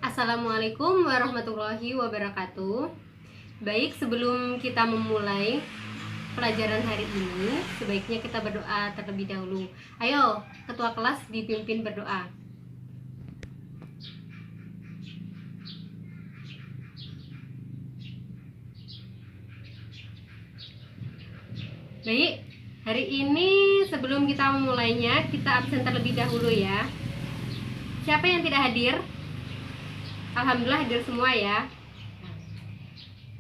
Assalamualaikum warahmatullahi wabarakatuh. Baik, sebelum kita memulai pelajaran hari ini, sebaiknya kita berdoa terlebih dahulu. Ayo, ketua kelas dipimpin berdoa. Baik, hari ini sebelum kita memulainya, kita absen terlebih dahulu ya. Siapa yang tidak hadir? Alhamdulillah hadir semua ya.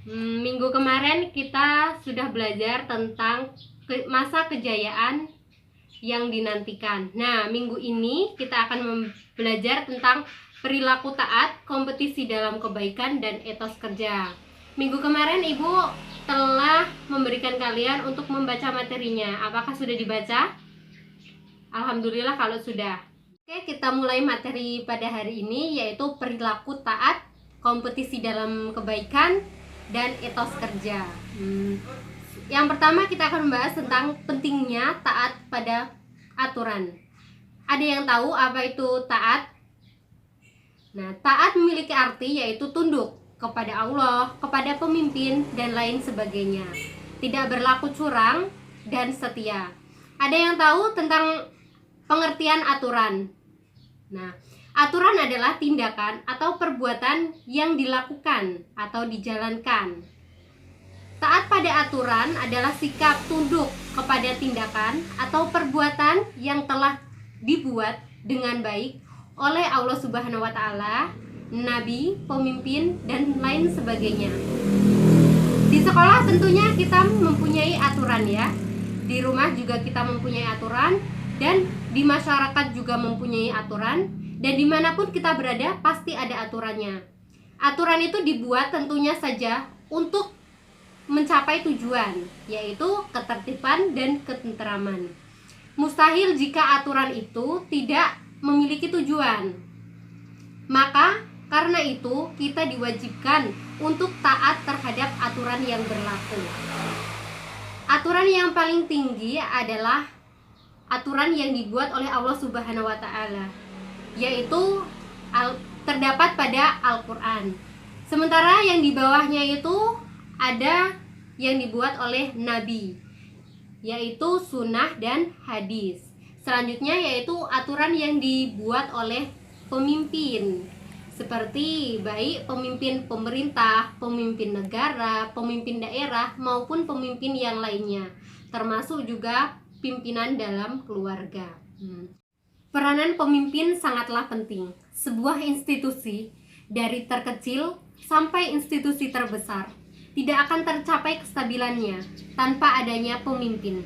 Minggu kemarin kita sudah belajar tentang masa kejayaan yang dinantikan. Nah, minggu ini kita akan belajar tentang perilaku taat, kompetisi dalam kebaikan, dan etos kerja. Minggu kemarin Ibu telah memberikan kalian untuk membaca materinya. Apakah sudah dibaca? Alhamdulillah kalau sudah. Oke, kita mulai materi pada hari ini, yaitu perilaku taat, kompetisi dalam kebaikan, dan etos kerja. Yang pertama kita akan membahas tentang pentingnya taat pada aturan. Ada yang tahu apa itu taat? Nah, taat memiliki arti yaitu tunduk kepada Allah, kepada pemimpin, dan lain sebagainya. Tidak berlaku curang dan setia. Ada yang tahu tentang pengertian aturan? Nah, aturan adalah tindakan atau perbuatan yang dilakukan atau dijalankan. Taat pada aturan adalah sikap tunduk kepada tindakan atau perbuatan yang telah dibuat dengan baik oleh Allah Subhanahu wa Ta'ala, nabi, pemimpin, dan lain sebagainya. Di sekolah tentunya kita mempunyai aturan ya. Di rumah juga kita mempunyai aturan, dan di masyarakat juga mempunyai aturan, dan dimanapun kita berada pasti ada aturannya. Aturan itu dibuat tentunya saja untuk mencapai tujuan, yaitu ketertiban dan ketenteraman. Mustahil jika aturan itu tidak memiliki tujuan. Maka karena itu kita diwajibkan untuk taat terhadap aturan yang berlaku. Aturan yang paling tinggi adalah aturan yang dibuat oleh Allah Subhanahu wa Ta'ala, yaitu terdapat pada Al-Quran. Sementara yang di bawahnya itu ada yang dibuat oleh Nabi, yaitu sunnah dan hadis. Selanjutnya yaitu aturan yang dibuat oleh pemimpin, seperti baik pemimpin pemerintah, pemimpin negara, pemimpin daerah, maupun pemimpin yang lainnya, termasuk juga pimpinan dalam keluarga. Peranan pemimpin sangatlah penting. Sebuah institusi dari terkecil sampai institusi terbesar tidak akan tercapai kestabilannya tanpa adanya pemimpin.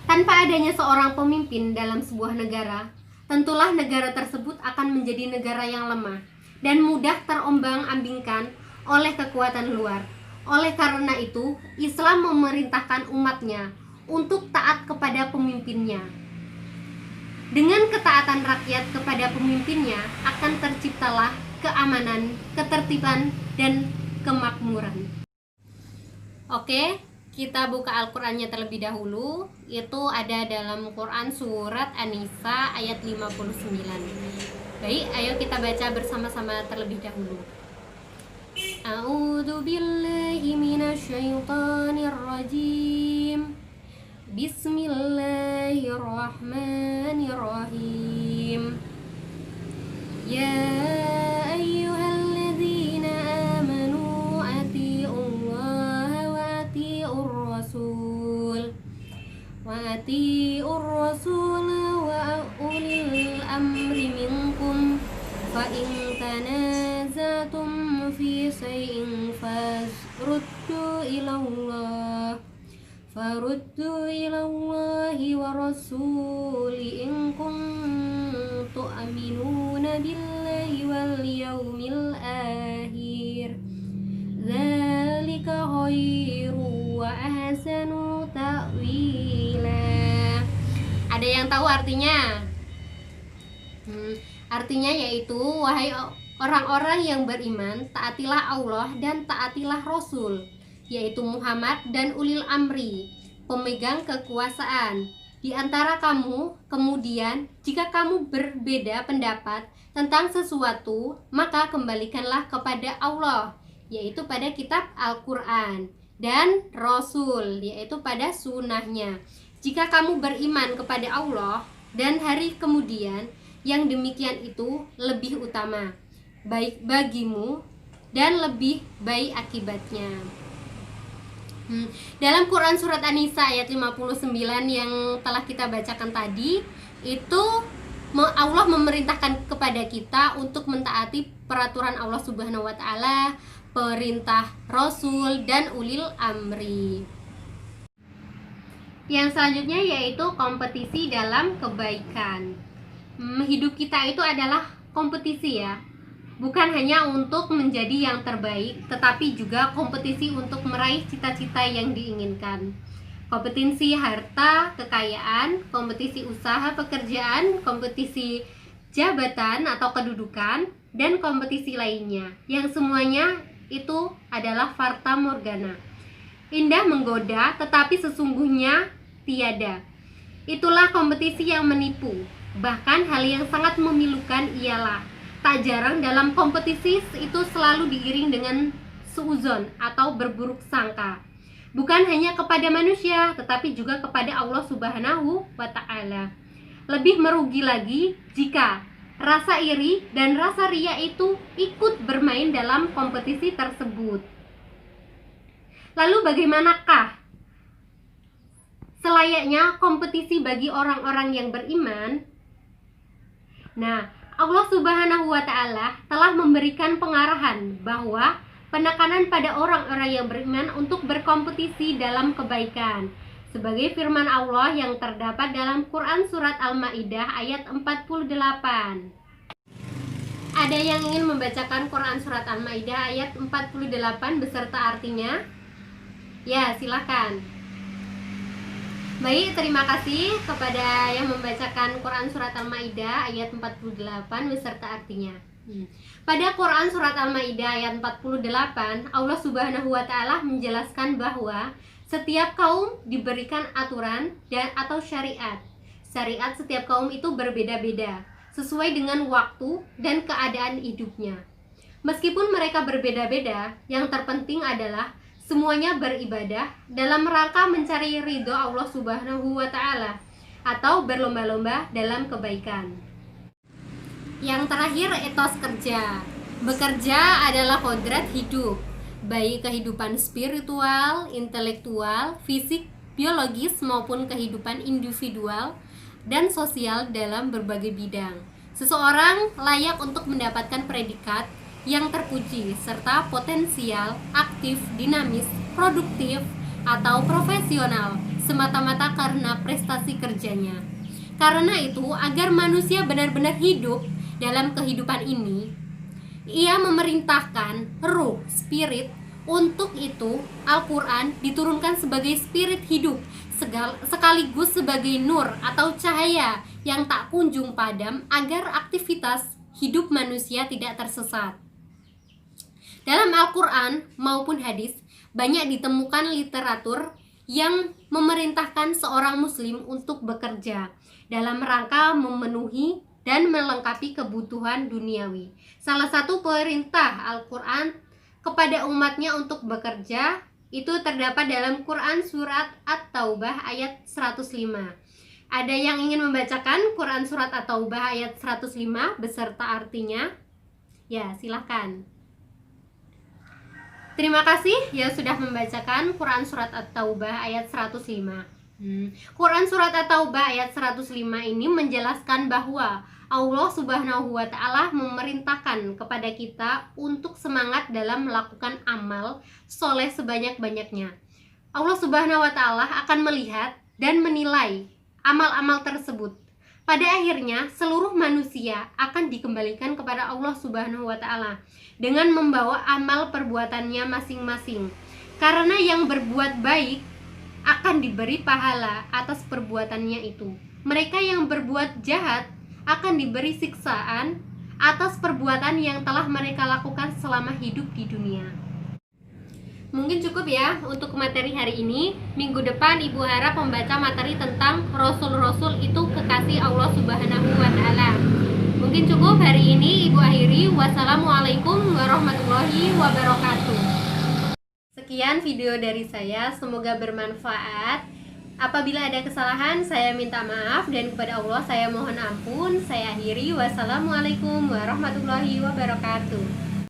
Tanpa adanya seorang pemimpin dalam sebuah negara, tentulah negara tersebut akan menjadi negara yang lemah dan mudah terombang-ambingkan oleh kekuatan luar. Oleh karena itu, Islam memerintahkan umatnya untuk taat kepada pemimpinnya. Dengan ketaatan rakyat kepada pemimpinnya akan terciptalah keamanan, ketertiban, dan kemakmuran. Oke, kita buka Al-Qur'annya terlebih dahulu. Itu ada dalam Quran surat An-Nisa ayat 59. Baik, ayo kita baca bersama-sama terlebih dahulu. A'udzu billahi minasyaitonir rajim. Bismillahirrahmanirrahim. Ya ayyuhalladzina amanu atiiullaha wa atiiur rasul wa ulil amri minkum fa in tanazatum fi shay'in faruddu ilallahi wa rasuli in kuntum tu'minuna billahi wal yawmil akhir dzalika khairu wa ahsanu ta'wila. Ada yang tahu artinya? Artinya yaitu, wahai orang-orang yang beriman, taatilah Allah dan taatilah Rasul, yaitu Muhammad dan ulil amri, pemegang kekuasaan, di antara kamu. Kemudian jika kamu berbeda pendapat tentang sesuatu, maka kembalikanlah kepada Allah, yaitu pada kitab Al-Quran, dan Rasul, yaitu pada sunnahnya. Jika kamu beriman kepada Allah dan hari kemudian, yang demikian itu lebih utama baik bagimu dan lebih baik akibatnya. Dalam Quran surat An-Nisa ayat 59 yang telah kita bacakan tadi, itu Allah memerintahkan kepada kita untuk mentaati peraturan Allah Subhanahu wa taala, perintah Rasul dan ulil amri. Yang selanjutnya yaitu kompetisi dalam kebaikan. Hidup kita itu adalah kompetisi ya. Bukan hanya untuk menjadi yang terbaik, tetapi juga kompetisi untuk meraih cita-cita yang diinginkan. Kompetisi harta, kekayaan, kompetisi usaha pekerjaan, kompetisi jabatan atau kedudukan, dan kompetisi lainnya, yang semuanya itu adalah fata morgana. Indah menggoda, tetapi sesungguhnya tiada. Itulah kompetisi yang menipu. Bahkan hal yang sangat memilukan ialah tak jarang dalam kompetisi itu selalu diiring dengan suuzon atau berburuk sangka. Bukan hanya kepada manusia, tetapi juga kepada Allah Subhanahu wa ta'ala. Lebih merugi lagi jika rasa iri dan rasa ria itu ikut bermain dalam kompetisi tersebut. Lalu bagaimanakah selayaknya kompetisi bagi orang-orang yang beriman? Nah, Allah Subhanahu wa ta'ala telah memberikan pengarahan bahwa penekanan pada orang-orang yang beriman untuk berkompetisi dalam kebaikan, sebagai firman Allah yang terdapat dalam Quran surat Al-Maidah ayat 48. Ada yang ingin membacakan Quran surat Al-Maidah ayat 48 beserta artinya? Ya, silakan. Baik, terima kasih kepada yang membacakan Quran surat Al-Maidah ayat 48 beserta artinya. Pada Quran surat Al-Maidah ayat 48, Allah Subhanahu wa taala menjelaskan bahwa setiap kaum diberikan aturan dan atau syariat. Syariat setiap kaum itu berbeda-beda sesuai dengan waktu dan keadaan hidupnya. Meskipun mereka berbeda-beda, yang terpenting adalah semuanya beribadah dalam rangka mencari ridho Allah Subhanahu wa ta'ala atau berlomba-lomba dalam kebaikan. Yang terakhir, etos kerja. Bekerja adalah kodrat hidup, baik kehidupan spiritual, intelektual, fisik, biologis maupun kehidupan individual dan sosial dalam berbagai bidang. Seseorang layak untuk mendapatkan predikat yang terpuji serta potensial, aktif, dinamis, produktif, atau profesional semata-mata karena prestasi kerjanya. Karena itu, agar manusia benar-benar hidup dalam kehidupan ini, ia memerintahkan ruh, spirit. Untuk itu, Al-Quran diturunkan sebagai spirit hidup, sekaligus sebagai nur atau cahaya yang tak kunjung padam agar aktivitas hidup manusia tidak tersesat. Dalam Al-Quran maupun hadis, banyak ditemukan literatur yang memerintahkan seorang muslim untuk bekerja dalam rangka memenuhi dan melengkapi kebutuhan duniawi. Salah satu perintah Al-Quran kepada umatnya untuk bekerja itu terdapat dalam Quran surat At-Taubah ayat 105. Ada yang ingin membacakan Quran surat At-Taubah ayat 105 beserta artinya? Ya, silahkan. Terima kasih yang sudah membacakan Quran surat At-Taubah ayat 105. Quran surat At-Taubah ayat 105 ini menjelaskan bahwa Allah Subhanahu wa ta'ala memerintahkan kepada kita untuk semangat dalam melakukan amal soleh sebanyak-banyaknya. Allah Subhanahu wa ta'ala akan melihat dan menilai amal-amal tersebut. Pada akhirnya seluruh manusia akan dikembalikan kepada Allah Subhanahu wa ta'ala dengan membawa amal perbuatannya masing-masing. Karena yang berbuat baik akan diberi pahala atas perbuatannya itu. Mereka yang berbuat jahat akan diberi siksaan atas perbuatan yang telah mereka lakukan selama hidup di dunia. Mungkin cukup ya untuk materi hari ini. Minggu depan Ibu harap membaca materi tentang Rasul-Rasul itu kekasih Allah Subhanahu wa Ta'ala. Mungkin cukup hari ini Ibu akhiri. Wassalamualaikum warahmatullahi wabarakatuh. Sekian video dari saya, semoga bermanfaat. Apabila ada kesalahan, saya minta maaf, dan kepada Allah saya mohon ampun. Saya akhiri. Wassalamualaikum warahmatullahi wabarakatuh.